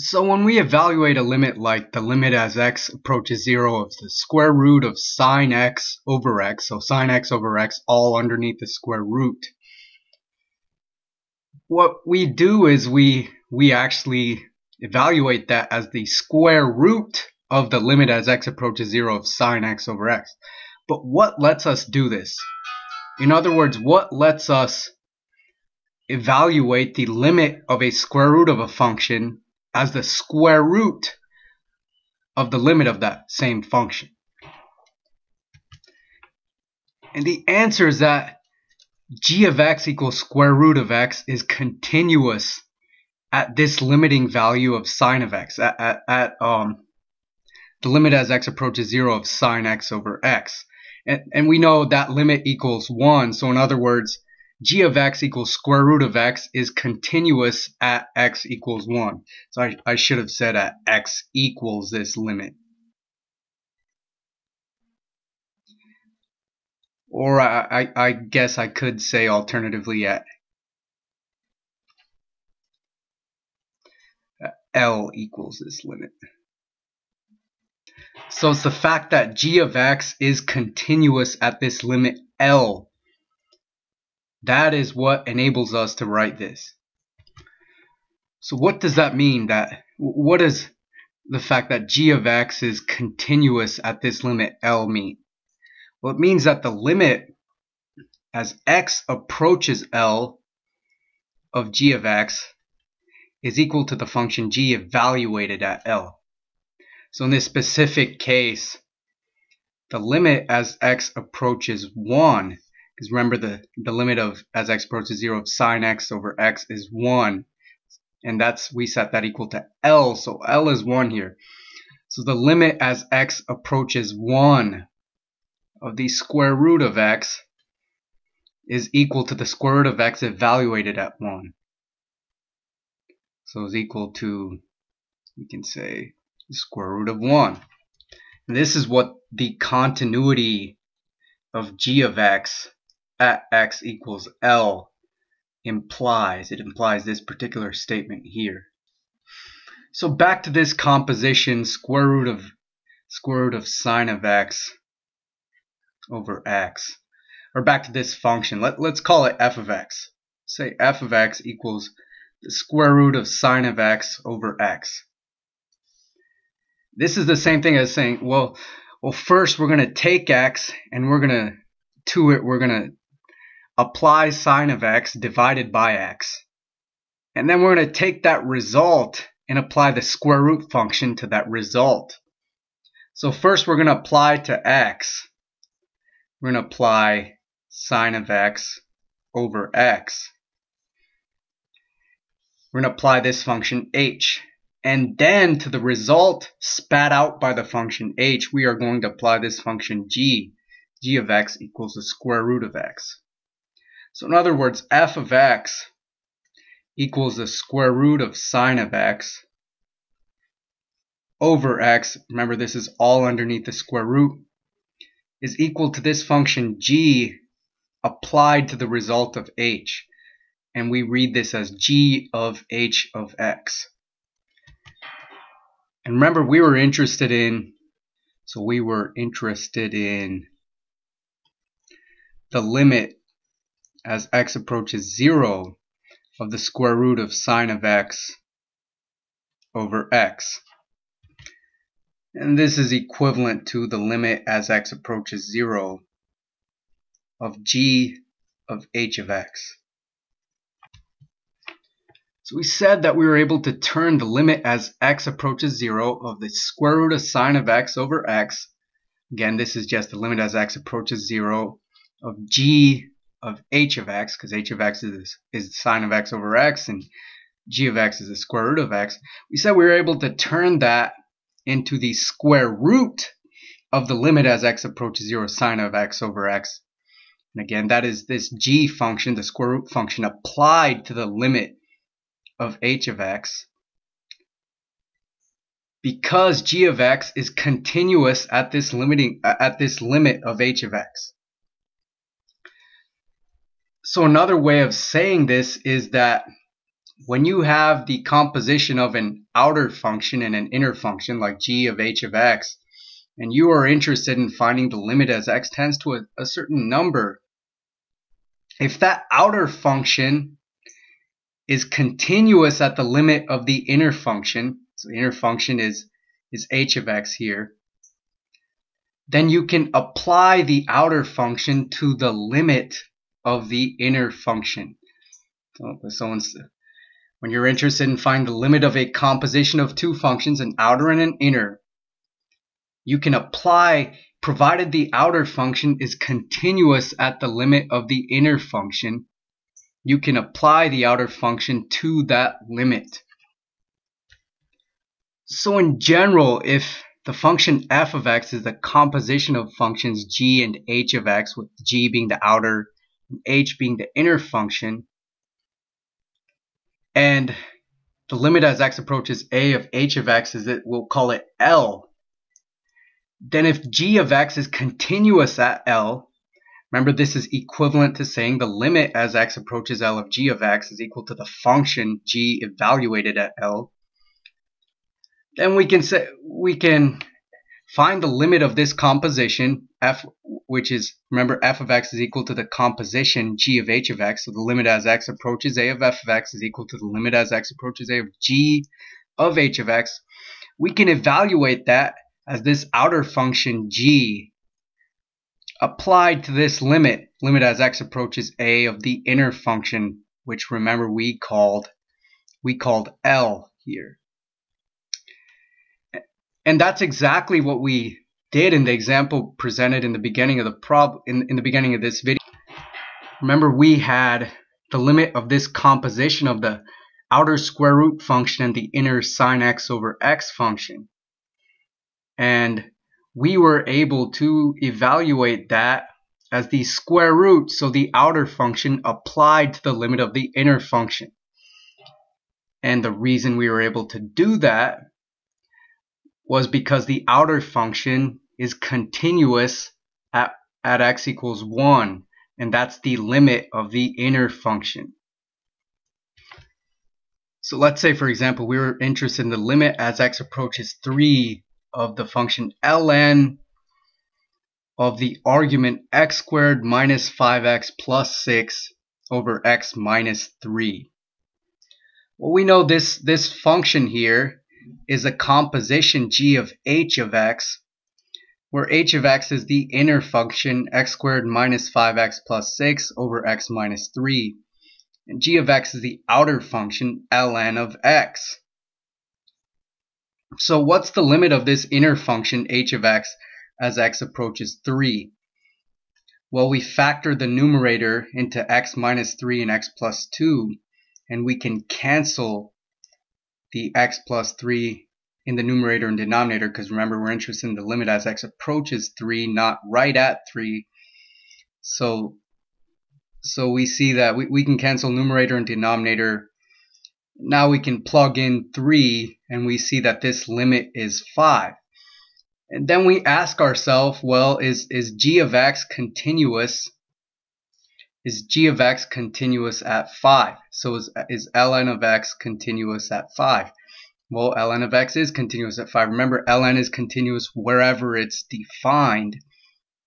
So when we evaluate a limit like the limit as x approaches 0 of the square root of sine x over x, so sine x over x all underneath the square root, what we do is we actually evaluate that as the square root of the limit as x approaches 0 of sine x over x. But what lets us do this? In other words, what lets us evaluate the limit of a square root of a function as the square root of the limit of that same function? And the answer is that g of x equals square root of x is continuous at this limiting value of sine of x, at the limit as x approaches 0 of sine x over x. And we know that limit equals 1, so in other words, g of x equals square root of x is continuous at x equals 1. So I should have said at x equals this limit. Or I guess I could say alternatively at L equals this limit. So it's the fact that g of x is continuous at this limit L. That is what enables us to write this. So what does that mean? What is the fact that g of x is continuous at this limit L mean? Well, it means that the limit as x approaches L of g of x is equal to the function g evaluated at L. So in this specific case, the limit as x approaches 1, because remember the limit of as x approaches 0 of sine x over x is 1, and we set that equal to L, so L is 1 here. So the limit as x approaches 1 of the square root of x is equal to the square root of x evaluated at 1. So is equal to, we can say, the square root of 1. And this is what the continuity of g of x at x equals L implies. It implies this particular statement here. So back to this composition, square root of sine of x over x. Or back to this function. Let's call it f of x. Say f of x equals the square root of sine of x over x. This is the same thing as saying, well, first we're going to take x and we're going to apply sine of x divided by x. And then we're going to take that result and apply the square root function to that result. So first we're going to apply to x. We're going to apply sine of x over x. We're going to apply this function h. And then to the result spat out by the function h, we are going to apply this function g. G of x equals the square root of x. So in other words, f of x equals the square root of sine of x over x. Remember, this is all underneath the square root, is equal to this function g applied to the result of h. And we read this as g of h of x. And remember, we were interested in the limit as x approaches 0 of the square root of sine of x over x. And this is equivalent to the limit as x approaches 0 of g of h of x. So we said that we were able to turn the limit as x approaches 0 of the square root of sine of x over x. Again, this is just the limit as x approaches 0 of g of h of x, because h of x is sine of x over x, and g of x is the square root of x. We said we were able to turn that into the square root of the limit as x approaches 0 sine of x over x. And again, that is this g function, the square root function, applied to the limit of h of x, because g of x is continuous at this limit of h of x. So another way of saying this is that when you have the composition of an outer function and an inner function like g of h of x, and you are interested in finding the limit as x tends to a certain number, if that outer function is continuous at the limit of the inner function, so the inner function is h of x here, then you can apply the outer function to the limit of the inner function. So when you're interested in finding the limit of a composition of two functions, an outer and an inner, you can apply, provided the outer function is continuous at the limit of the inner function, you can apply the outer function to that limit. So in general, if the function f of x is the composition of functions g and h of x, with g being the outer and h being the inner function, and the limit as x approaches a of h of x is, we'll call it L, then if g of x is continuous at L, remember this is equivalent to saying the limit as x approaches L of g of x is equal to the function g evaluated at L, then we can find the limit of this composition f, which is, remember, f of x is equal to the composition g of h of x, so the limit as x approaches a of f of x is equal to the limit as x approaches a of g of h of x. We can evaluate that as this outer function g applied to this limit as x approaches a of the inner function, which remember we called L here. And that's exactly what we did in the example presented in the beginning of the in the beginning of this video. Remember, we had the limit of this composition of the outer square root function and the inner sine x over x function. And we were able to evaluate that as the square root, so the outer function applied to the limit of the inner function. And the reason we were able to do that was because the outer function is continuous at x equals 1, and that's the limit of the inner function. So let's say, for example, we were interested in the limit as x approaches 3 of the function ln of the argument x squared minus 5x plus 6 over x minus 3. Well, we know this function here is a composition g of h of x, where h of x is the inner function x squared minus 5x plus 6 over x minus 3. And g of x is the outer function ln of x. So what's the limit of this inner function h of x as x approaches 3? Well, we factor the numerator into x minus 3 and x plus 2, and we can cancel the x plus 3 in the numerator and denominator, because remember, we're interested in the limit as x approaches 3, not right at 3. So we see that we can cancel numerator and denominator. Now we can plug in 3, and we see that this limit is 5. And then we ask ourselves, well, is g of x continuous? Is g of x continuous at 5? So is ln of x continuous at 5? Well, ln of x is continuous at 5. Remember, ln is continuous wherever it's defined,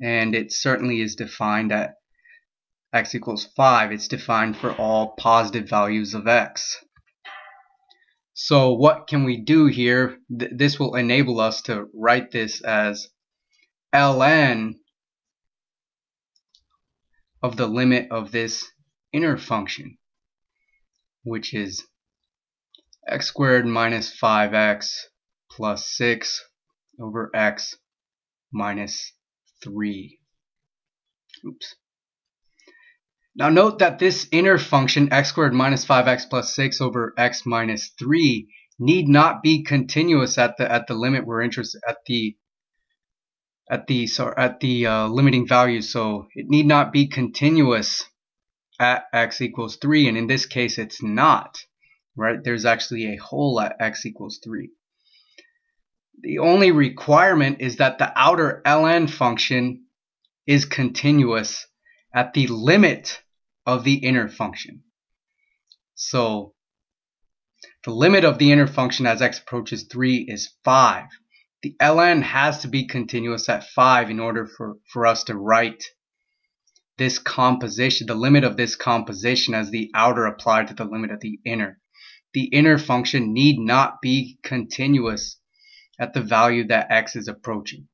and it certainly is defined at x equals 5. It's defined for all positive values of x. So what can we do here? This will enable us to write this as ln of the limit of this inner function, which is x squared minus 5x plus 6 over x minus 3. Oops. Now note that this inner function x squared minus 5x plus 6 over x minus 3 need not be continuous at the limit we're interested at the limiting value. So it need not be continuous at x equals 3, and in this case it's not. Right? There's actually a hole at x equals 3. The only requirement is that the outer ln function is continuous at the limit of the inner function. So The limit of the inner function as x approaches 3 is 5. The ln has to be continuous at 5 in order for us to write this composition, the limit of this composition as the outer applied to the limit of the inner. The inner function need not be continuous at the value that x is approaching.